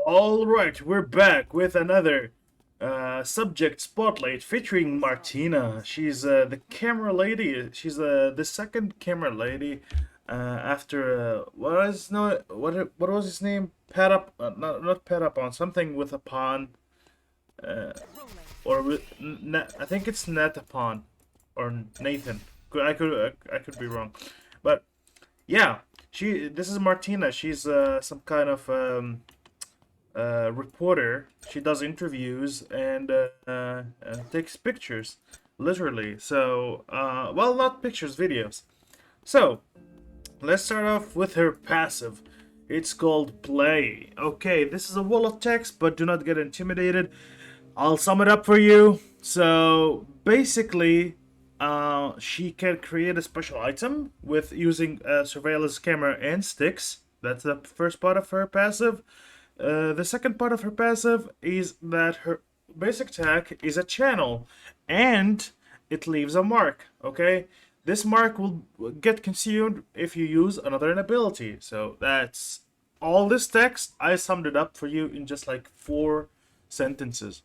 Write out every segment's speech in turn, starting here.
All right, we're back with another subject spotlight featuring Martina. She's the camera lady. She's the second camera lady after what was his name? Pat up, not Pat up on something with a pawn, uh, I think it's Natapon or Nathan. I could be wrong, but yeah, this is Martina. She's some kind of reporter. She does interviews and takes pictures, literally. So, well, not pictures, videos. So, let's start off with her passive. It's called Play. Okay, this is a wall of text, but do not get intimidated. I'll sum it up for you. So, basically, she can create a special item with using a surveillance camera and sticks. That's the first part of her passive. The second part of her passive is that her basic attack is a channel and it leaves a mark, okay? This mark will get consumed if you use another ability. So that's all this text. I summed it up for you in just like 4 sentences.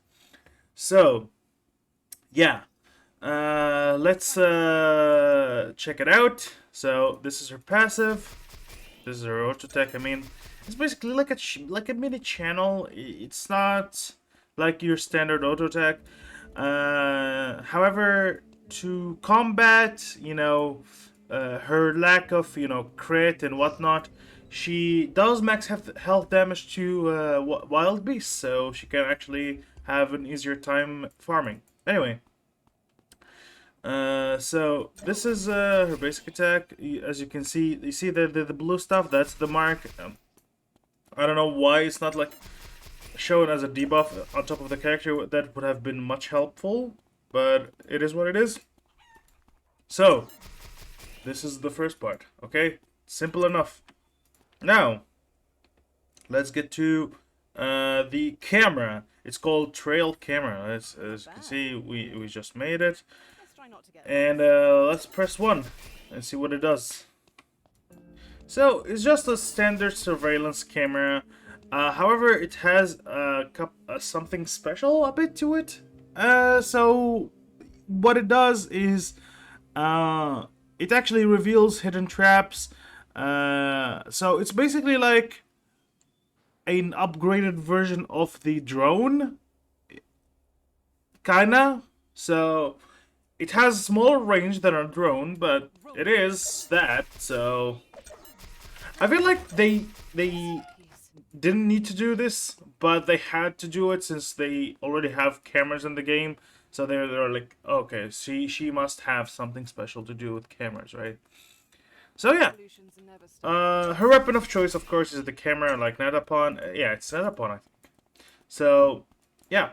So, yeah. Let's check it out. So this is her passive. This is her auto attack. I mean, it's basically like a mini channel. It's not like your standard auto attack. However, to combat, her lack of, crit and whatnot, she does max health damage to wild beasts, so she can actually have an easier time farming. Anyway, so this is her basic attack. As you can see, you see the blue stuff. That's the mark. I don't know why it's not like shown as a debuff on top of the character. That would have been much helpful, but it is what it is. So this is the first part. Okay, simple enough. Now let's get to the camera. It's called trail camera. As you can see, we just made it. And let's press 1 and see what it does. So it's just a standard surveillance camera. However, it has something special a bit to it. So what it does is it actually reveals hidden traps. So it's basically like an upgraded version of the drone, kinda. So it has smaller range than a drone, but it is that. So I feel like they didn't need to do this, but they had to do it since they already have cameras in the game. So they're like, okay, she must have something special to do with cameras, right? So yeah, her weapon of choice, of course, is the camera, like Netapon. Yeah, it's Netapon, I think. So yeah,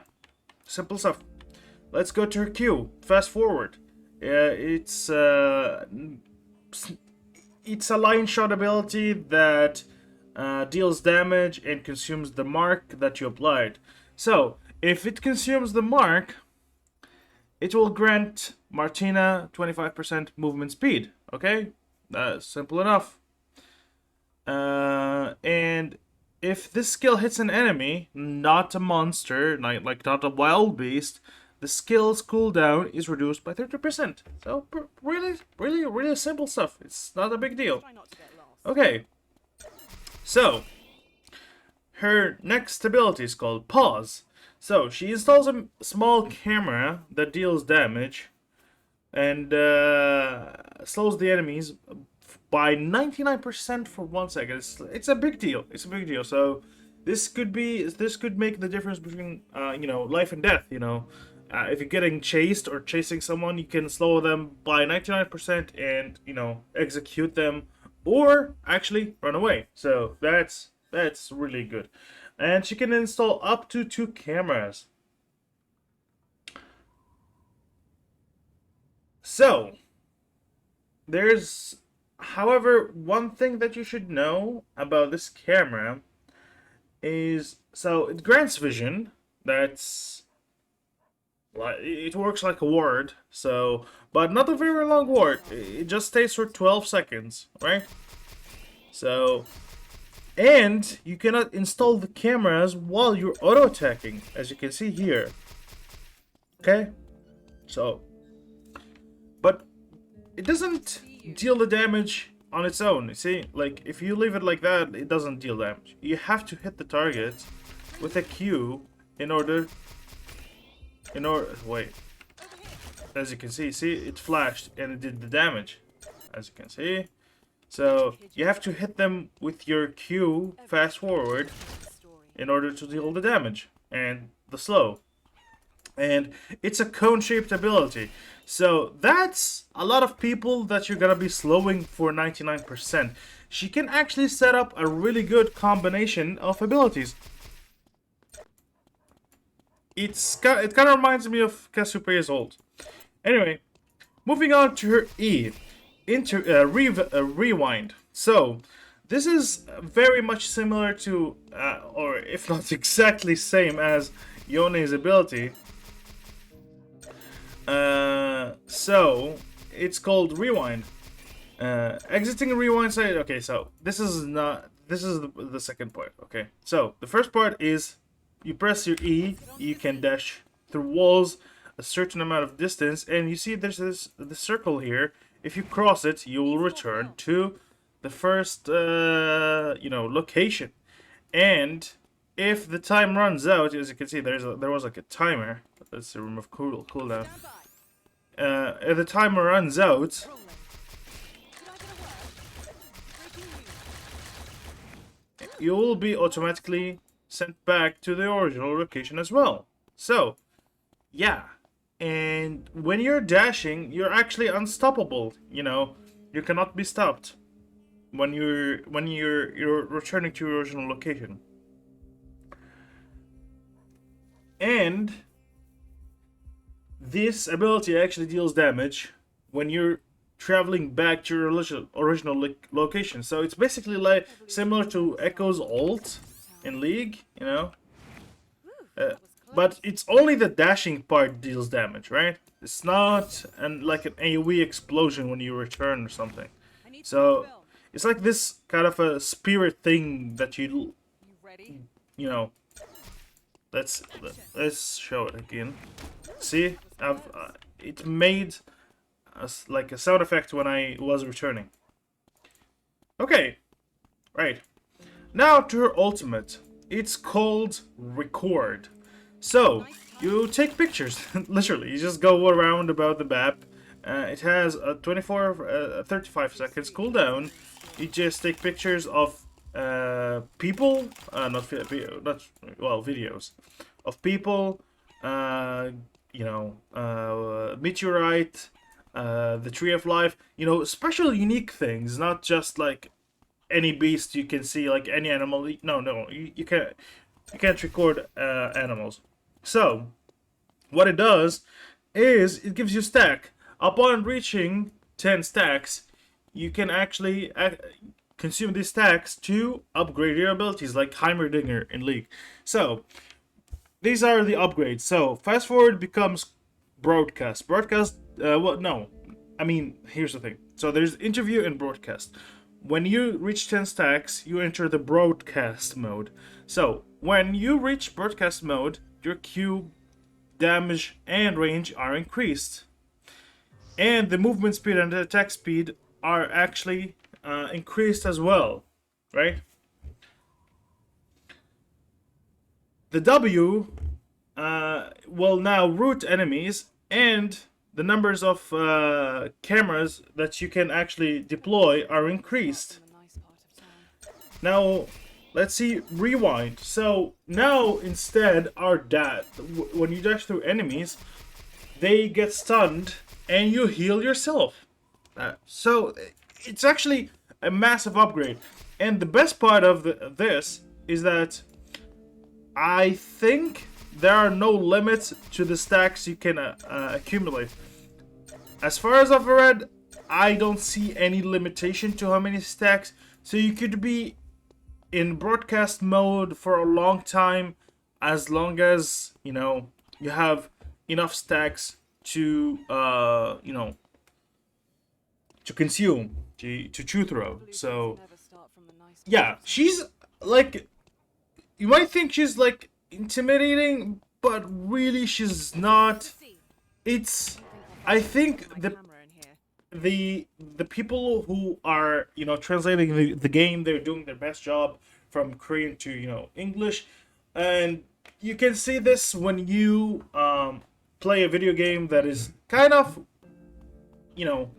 simple stuff. Let's go to her Q. Fast forward. It's a line shot ability that deals damage and consumes the mark that you applied. So, if it consumes the mark, it will grant Martina 25% movement speed. Okay? That's simple enough. And if this skill hits an enemy, not a monster, like not a wild beast, the skill's cooldown is reduced by 30%. So, really simple stuff. It's not a big deal. Okay. So, her next ability is called Pause. So, she installs a small camera that deals damage and slows the enemies by 99% for 1 second. It's a big deal. It's a big deal. So, this could make the difference between life and death. If you're getting chased or chasing someone, you can slow them by 99% and execute them, or actually run away. So that's really good. And she can install up to 2 cameras. So there's, however, one thing that you should know about this camera is, so it grants vision. It works like a ward, so, but not a very long ward. It just stays for 12 seconds, right? So And you cannot install the cameras while you're auto-attacking, as you can see here. Okay? So, but it doesn't deal the damage on its own. You see, like, if you leave it like that, it doesn't deal damage. You have to hit the target with a Q in order... Wait. As you can see, it flashed and it did the damage. As you can see. So, you have to hit them with your Q fast forward in order to deal the damage and the slow. And it's a cone-shaped ability. So that's a lot of people that you're gonna be slowing for 99%. She can actually set up a really good combination of abilities. It kind of reminds me of Cassiopea's ult. Anyway, moving on to her E, rewind. So this is very much similar to, or if not exactly same as Yone's ability. So it's called rewind. Exiting a rewind state. Okay, so this is the second part. Okay, so the first part is you press your E, you can dash through walls a certain amount of distance, and you see there's the circle here. If you cross it, you will return to the first location. And if the time runs out, as you can see, there was like a timer. Let's remove cooldown. If the timer runs out, you will be automatically sent back to the original location as well. So, yeah. And when you're dashing, you're actually unstoppable. You know, you cannot be stopped when you're returning to your original location. And this ability actually deals damage when you're traveling back to your original location. So it's basically like similar to Echo's ult in League, you know. But it's only the dashing part deals damage, right? It's not like an AoE explosion when you return or something. So it's like this kind of a spirit thing that you know. Let's show it again. See, it made like a sound effect when I was returning. Okay, right. Now to her ultimate. It's called Record. So, you take pictures, literally. You just go around about the map. It has a 35 seconds cooldown. You just take pictures of people, videos of people, meteorite, the tree of life, special unique things, not just like any beast you can see, like any animal. No, you can't record animals. So what it does is it gives you stack. Upon reaching 10 stacks, you can actually consume these stacks to upgrade your abilities, like Heimerdinger in League. So these are the upgrades. So fast forward becomes broadcast. Broadcast, here's the thing. So there's interview and broadcast. When you reach 10 stacks, you enter the broadcast mode. So when you reach broadcast mode, your Q, damage, and range are increased. And the movement speed and the attack speed are actually increased as well, right? The W will now route enemies, and the numbers of cameras that you can actually deploy are increased. Now, let's see rewind. So now instead, when you dash through enemies, they get stunned and you heal yourself. So it's actually a massive upgrade. And the best part of this is that I think there are no limits to the stacks you can accumulate. As far as I've read, I don't see any limitation to how many stacks. So you could be in broadcast mode for a long time, as long as you have enough stacks to to consume, to chew through. So yeah, she's like, you might think she's like intimidating, but really she's not. It's, I think the people who are, you know, translating the game, they're doing their best job from Korean to, you know, English, and you can see this when you play a video game that is kind of, you know,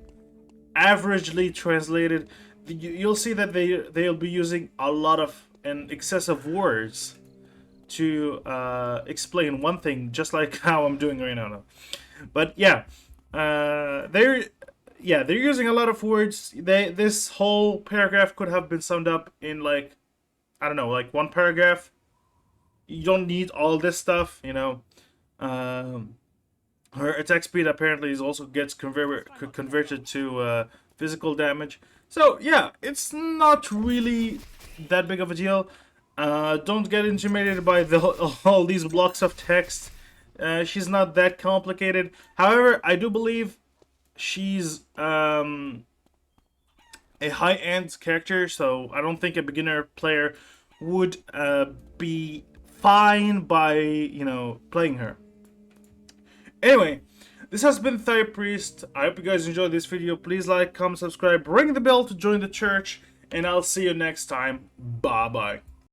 averagely translated. You'll see that they'll be using a lot of and excessive words to explain one thing, just like how I'm doing right now. But yeah, they're they're using a lot of words. This whole paragraph could have been summed up in, like, I don't know, like one paragraph. You don't need all this stuff, you know. Um, Her attack speed apparently is also gets converted to physical damage. So yeah, it's not really that big of a deal. Don't get intimidated by all these blocks of text. She's not that complicated. However, I do believe she's a high-end character, so I don't think a beginner player would be fine by, you know, playing her. Anyway, this has been Thigh Priest. I hope you guys enjoyed this video. Please like, comment, subscribe, ring the bell to join the church, and I'll see you next time. Bye-bye.